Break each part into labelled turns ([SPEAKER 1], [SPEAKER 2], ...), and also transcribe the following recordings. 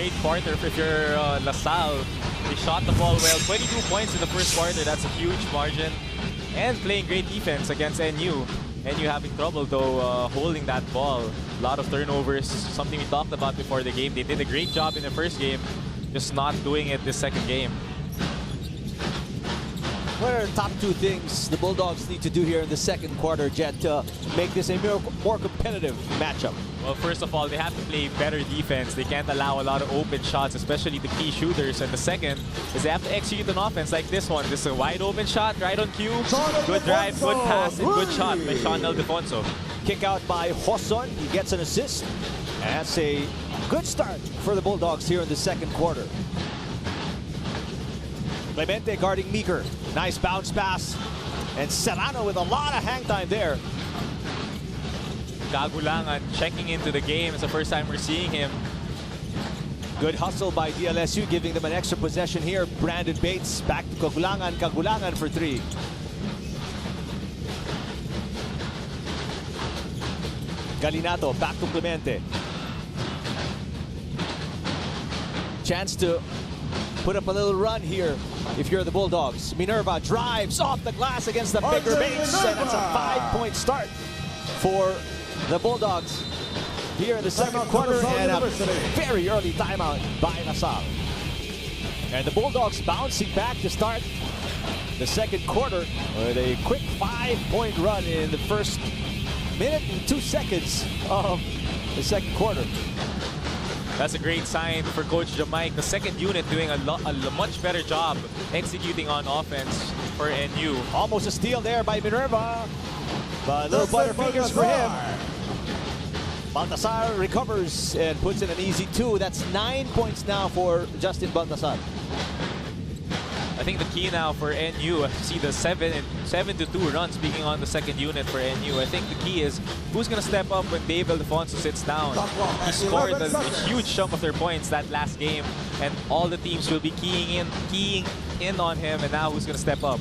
[SPEAKER 1] great quarter if you're Salle. They shot the ball well. 22 points in the first quarter. That's a huge margin. And playing great defense against NU. NU having trouble, though, holding that ball. A lot of turnovers, something we talked about before the game. They did a great job in the first game, just not doing it this second game.
[SPEAKER 2] What are the top two things the Bulldogs need to do here in the second quarter, Jet, to make this a more competitive matchup?
[SPEAKER 1] Well, first of all, they have to play better defense. They can't allow a lot of open shots, especially the key shooters. And the second is they have to execute an offense like this one. This is a wide open shot right on cue. Good drive, good pass, and good shot by Sean Ildefonso.
[SPEAKER 2] Kick out by Joson. He gets an assist. And that's a good start for the Bulldogs here in the second quarter. Clemente guarding Meeker. Nice bounce pass. And Serrano with a lot of hang time there.
[SPEAKER 1] Kagulangan checking into the game. It's the first time we're seeing him.
[SPEAKER 2] Good hustle by DLSU, giving them an extra possession here. Brandon Bates back to Kagulangan. Kagulangan for three. Galinato back to Clemente. Chance to put up a little run here if you're the Bulldogs. Minerva drives off the glass against the bigger Bates, and that's a 5-point start for the Bulldogs here in the second quarter, and a very early timeout by Salle. And the Bulldogs bouncing back to start the second quarter with a quick 5-point run in the first minute and 2 seconds of the second quarter.
[SPEAKER 1] That's a great sign for Coach Jamaic. The second unit doing a much better job executing on offense for NU.
[SPEAKER 2] Almost a steal there by Minerva, but little butterfingers for him. Baltasar recovers and puts in an easy 2. That's 9 points now for Justin Baltasar.
[SPEAKER 1] I think the key now for NU, see the 7-2 run, speaking on the second unit for NU. I think the key is who's going to step up when Dave Ildefonso sits down. He scored a huge chunk of their points that last game, and all the teams will be keying in on him, and now who's going to step up?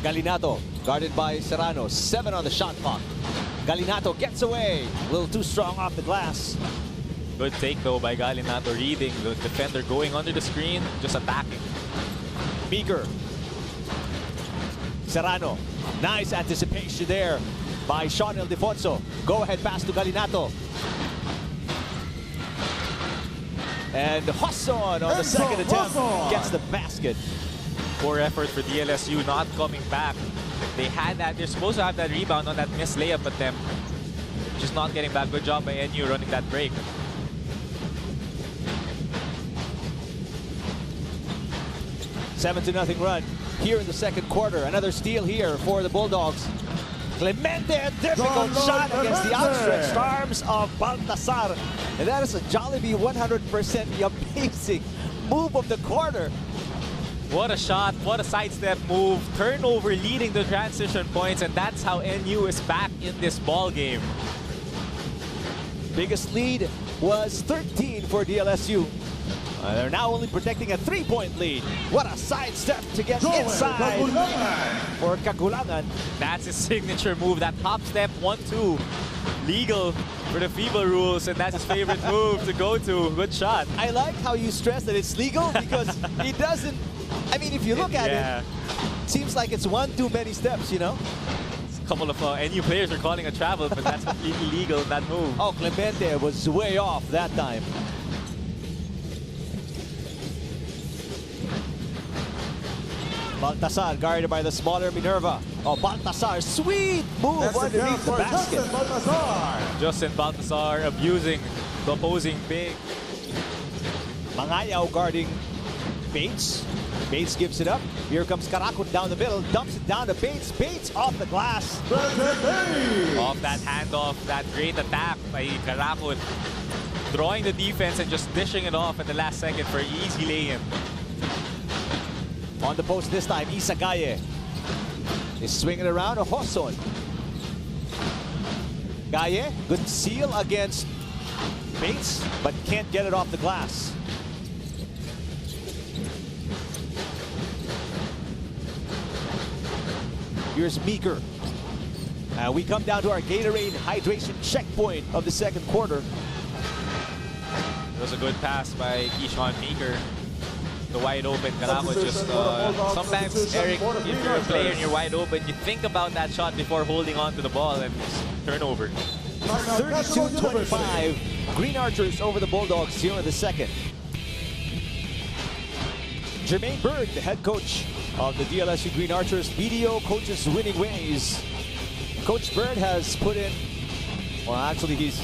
[SPEAKER 2] Galinato, guarded by Serrano. 7 on the shot clock. Galinato gets away. A little too strong off the glass.
[SPEAKER 1] Good take, though, by Galinato, reading the defender, going under the screen, just attacking.
[SPEAKER 2] Meeker. Serrano. Nice anticipation there by Sean Ildefonso. Go-ahead pass to Galinato. And Joson on the second attempt gets the basket.
[SPEAKER 1] Poor effort for DLSU, not coming back. They had that, they're supposed to have that rebound on that missed layup attempt. Just not getting back. Good job by NU running that break.
[SPEAKER 2] Seven to nothing run here in the second quarter. Another steal here for the Bulldogs. Clemente, a difficult shot against the outstretched arms of Baltasar. And that is a Jollibee 100% amazing move of the quarter.
[SPEAKER 1] What a shot, what a sidestep move. Turnover leading the transition points, and that's how NU is back in this ball game.
[SPEAKER 2] Biggest lead was 13 for DLSU. They're now only protecting a 3-point lead. What a sidestep to get inside for Kagulangan.
[SPEAKER 1] That's his signature move, that hop step 1-2. Legal for the FIBA rules, and that's his favorite move to go to. Good shot.
[SPEAKER 2] I like how you stress that it's legal, because he doesn't, I mean, if you look at it seems like it's one too many steps, you know?
[SPEAKER 1] A couple of NU players are calling a travel, but that's completely legal, that move.
[SPEAKER 2] Oh, Clemente was way off that time. Baltasar guarded by the smaller Minerva. Oh, Baltasar, sweet move underneath the basket.
[SPEAKER 1] Justin Baltasar abusing the opposing big.
[SPEAKER 2] Mangayaw guarding Bates. Bates gives it up. Here comes Karakot down the middle, dumps it down to Bates. Bates off the glass.
[SPEAKER 1] Off that handoff, that great attack by Karakot. Drawing the defense and just dishing it off at the last second for an easy lay-in.
[SPEAKER 2] On the post this time, Isagaye is swinging around. Joson. Gaye, good seal against Bates, but can't get it off the glass. Here's Meeker. We come down to our Gatorade hydration checkpoint of the second quarter.
[SPEAKER 1] It was a good pass by Keyshawn Meeker. The wide open Caraco just sometimes, Eric, if you're a player and you're wide open, you think about that shot before holding on to the ball, and turnover.
[SPEAKER 2] 32-25, Green Archers over the Bulldogs here in the second. Jermaine Berg, the head coach of the DLSU Green Archers, video coaches winning ways. Coach Berg has put in, well, actually he's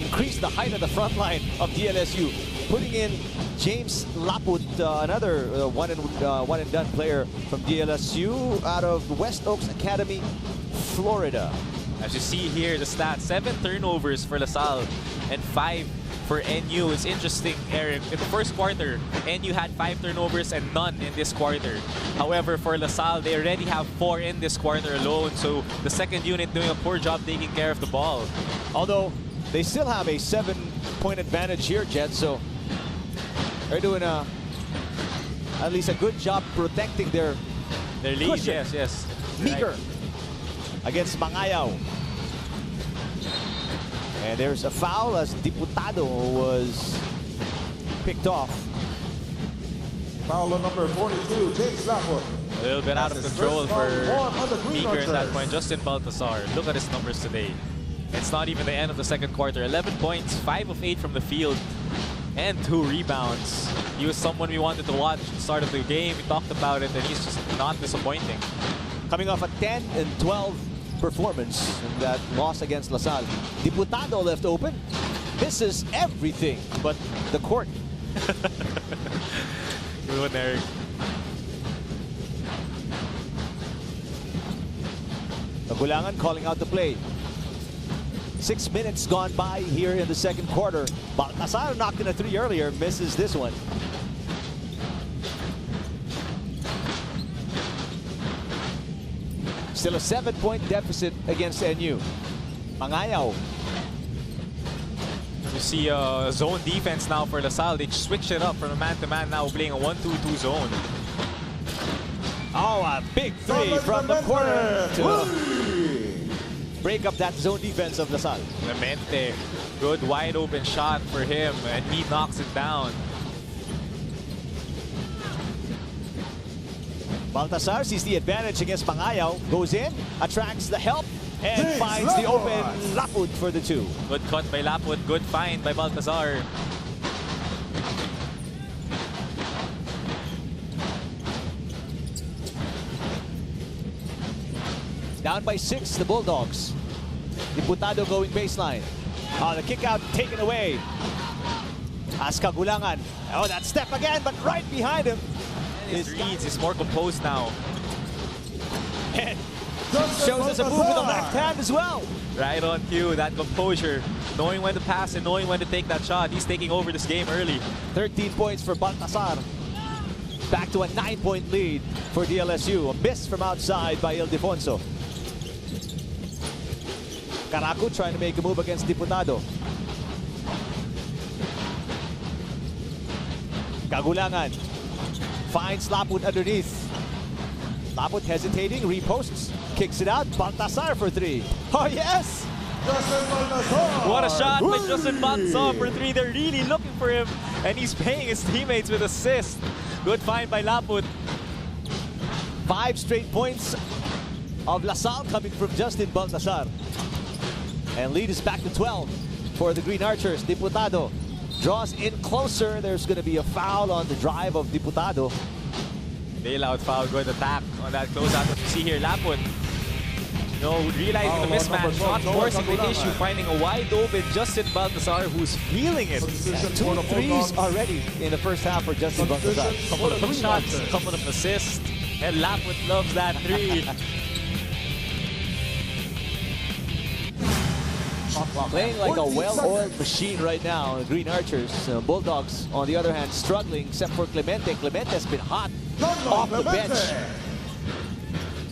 [SPEAKER 2] increased the height of the front line of DLSU, putting in James Laput, another one and done player from DLSU out of West Oaks Academy, Florida.
[SPEAKER 1] As you see here, the stats, 7 turnovers for LaSalle and 5 for NU. It's interesting, Eric. In the first quarter, NU had 5 turnovers and none in this quarter. However, for LaSalle, they already have 4 in this quarter alone. So the second unit doing a poor job taking care of the ball.
[SPEAKER 2] Although they still have a 7-point advantage here, Jet. So they're doing at least a good job protecting their
[SPEAKER 1] lead.
[SPEAKER 2] Cushion.
[SPEAKER 1] Yes.
[SPEAKER 2] Meeker against Mangayaw. And there's a foul as Diputado was picked off.
[SPEAKER 3] Foul on number 42, James Laput.
[SPEAKER 1] A little bit out of control for Meeker at that point. Justin Baltazar, look at his numbers today. It's not even the end of the second quarter. 11 points, 5 of 8 from the field, and 2 rebounds. He was someone we wanted to watch at the start of the game. We talked about it, and he's just not disappointing.
[SPEAKER 2] Coming off a 10-12 performance in that loss against LaSalle. Diputado left open. Misses everything but the court.
[SPEAKER 1] Good one, Eric.
[SPEAKER 2] Nagulangan calling out the play. 6 minutes gone by here in the second quarter. Baltazar knocked in a 3 earlier, misses this one. Still a 7-point deficit against NU. Mangayaw.
[SPEAKER 1] You see zone defense now for LaSalle. They switched it up from a man-to-man, now playing a 1-2-2 zone.
[SPEAKER 2] Oh, a big 3 from the corner to break up that zone defense of LaSalle.
[SPEAKER 1] Clemente, good wide open shot for him, and he knocks it down.
[SPEAKER 2] Baltazar sees the advantage against Mangayaw, goes in, attracts the help, and finds the open Laput for the 2.
[SPEAKER 1] Good cut by Laput, good find by Baltazar.
[SPEAKER 2] Down by 6, the Bulldogs. Diputado going baseline. The kick out taken away. As Kagulangan. Oh, that step again, but right behind him.
[SPEAKER 1] His reads is more composed now.
[SPEAKER 2] And shows us a move with the left hand as well.
[SPEAKER 1] Right on cue, that composure. Knowing when to pass and knowing when to take that shot. He's taking over this game early.
[SPEAKER 2] 13 points for Baltazar. Back to a 9-point lead for DLSU. A miss from outside by Ildefonso. Caraco trying to make a move against Diputado. Kagulangan finds Laput underneath. Laput hesitating, reposts, kicks it out. Baltazar for 3. Oh, yes!
[SPEAKER 1] What a shot by Justin Baltazar for 3. They're really looking for him, and he's paying his teammates with assists. Good find by Laput.
[SPEAKER 2] 5 straight points of LaSalle coming from Justin Baltazar. And lead is back to 12 for the Green Archers. Diputado draws in closer. There's going to be a foul on the drive of Diputado.
[SPEAKER 1] Bailout foul, good attack on that closeout. What you see here, Laput, realizing the mismatch, not forcing the issue, finding a wide open Justin Baltazar who's feeling it.
[SPEAKER 2] 2 threes already in the first half for Justin Baltazar.
[SPEAKER 1] Couple of shots, a couple of assists, and Laput loves that 3.
[SPEAKER 2] Playing like a well-oiled machine right now, the Green Archers. Bulldogs, on the other hand, struggling except for Clemente. Clemente has been hot off the bench.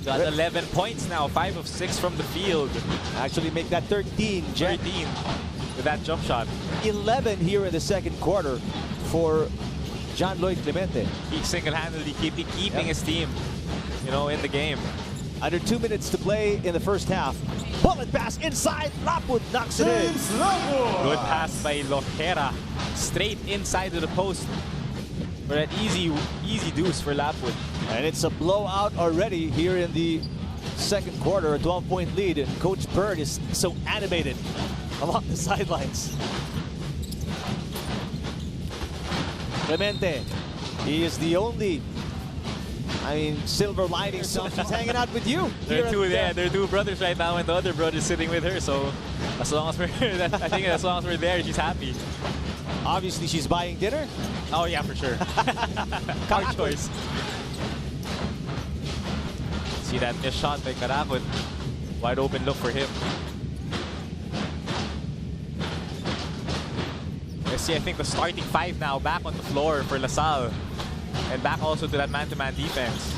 [SPEAKER 1] Got 11 points now, 5 of 6 from the field.
[SPEAKER 2] Actually make that 13, Jet.
[SPEAKER 1] 13 with that jump shot.
[SPEAKER 2] 11 here in the second quarter for John Lloyd Clemente.
[SPEAKER 1] He's single-handedly keeping his team, in the game.
[SPEAKER 2] Under 2 minutes to play in the first half. Bullet pass inside. Lapud knocks it in.
[SPEAKER 1] Good pass by Lojera. Straight inside of the post. For that easy deuce for Lapwood.
[SPEAKER 2] And it's a blowout already here in the second quarter. A 12-point lead. And Coach Bird is so animated along the sidelines. Clemente, he is the only, silver lining. So she's hanging out with you.
[SPEAKER 1] They're two brothers right now, and the other brother is sitting with her. So as long as we're, I think as long as we're there, she's happy.
[SPEAKER 2] Obviously, she's buying dinner.
[SPEAKER 1] Oh yeah, for sure. Our choice. See that missed shot by Karakot. Wide open look for him. Let's see, I think the starting five now back on the floor for LaSalle. And back also to that man-to-man defense.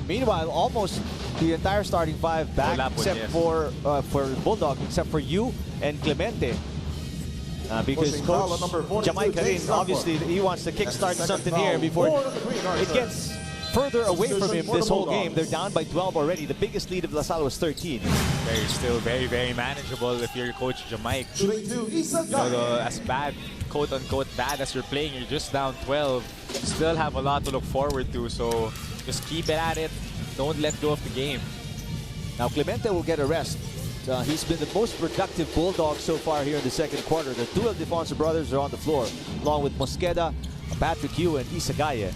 [SPEAKER 2] Meanwhile, almost the entire starting five back, except for Bulldogs, except for you and Clemente. Because Coach Jamaica, obviously, he wants to kickstart something here before it gets further away from him this whole game. They're down by 12 already. The biggest lead of LaSalle was 13.
[SPEAKER 1] Still very, very manageable if you're Coach Jamaica. As bad, quote-unquote bad as you're playing, you're just down 12. You still have a lot to look forward to, so just keep it at it. Don't let go of the game.
[SPEAKER 2] Now Clemente will get a rest. He's been the most productive Bulldog so far here in the second quarter. The two Aldefonso brothers are on the floor, along with Mosqueda, Patrick Yu, and Isagaye.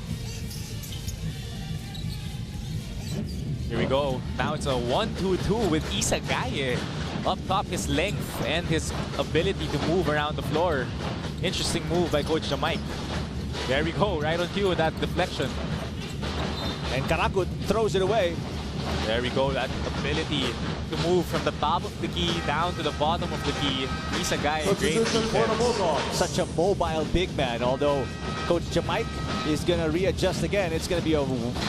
[SPEAKER 1] Here we go. Now it's a 1-2-2 with Isagaye. Up top, his length and his ability to move around the floor. Interesting move by Coach Jamaica. There we go, right on cue with that deflection.
[SPEAKER 2] And Karakut throws it away.
[SPEAKER 1] There we go, that ability to move from the top of the key down to the bottom of the key. Isagaye, great defense.
[SPEAKER 2] Such a mobile big man, although Coach Jamaica is going to readjust again. It's going to be a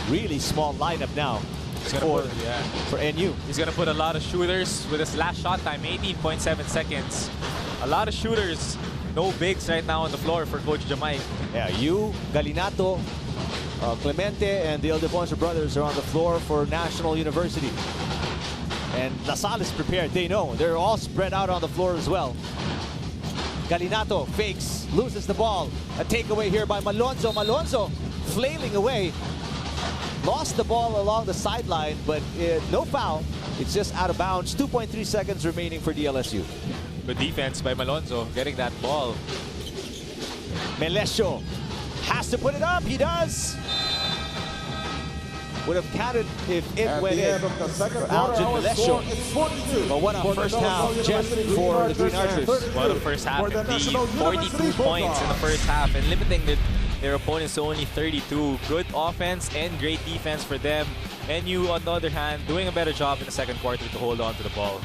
[SPEAKER 2] really small lineup now for NU.
[SPEAKER 1] He's going to put a lot of shooters with his last shot time, 18.7 seconds. A lot of shooters, no bigs right now on the floor for Coach Jamaica.
[SPEAKER 2] Yeah, you, Galinato, Clemente, and the Aldefonso brothers are on the floor for National University. And LaSalle is prepared. They know. They're all spread out on the floor as well. Galinato fakes, loses the ball. A takeaway here by Malonzo. Malonzo flailing away. Lost the ball along the sideline, but no foul. It's just out of bounds. 2.3 seconds remaining for DLSU.
[SPEAKER 1] Good defense by Malonzo, getting that ball.
[SPEAKER 2] Melesio has to put it up. He does. Would have counted if it went in for Algin Melesio. But what a first half, Jeff, for the Green Archers.
[SPEAKER 1] What a first half. Indeed, 42 points in the first half and limiting their opponents to only 32. Good offense and great defense for them. NU, on the other hand, doing a better job in the second quarter to hold on to the ball.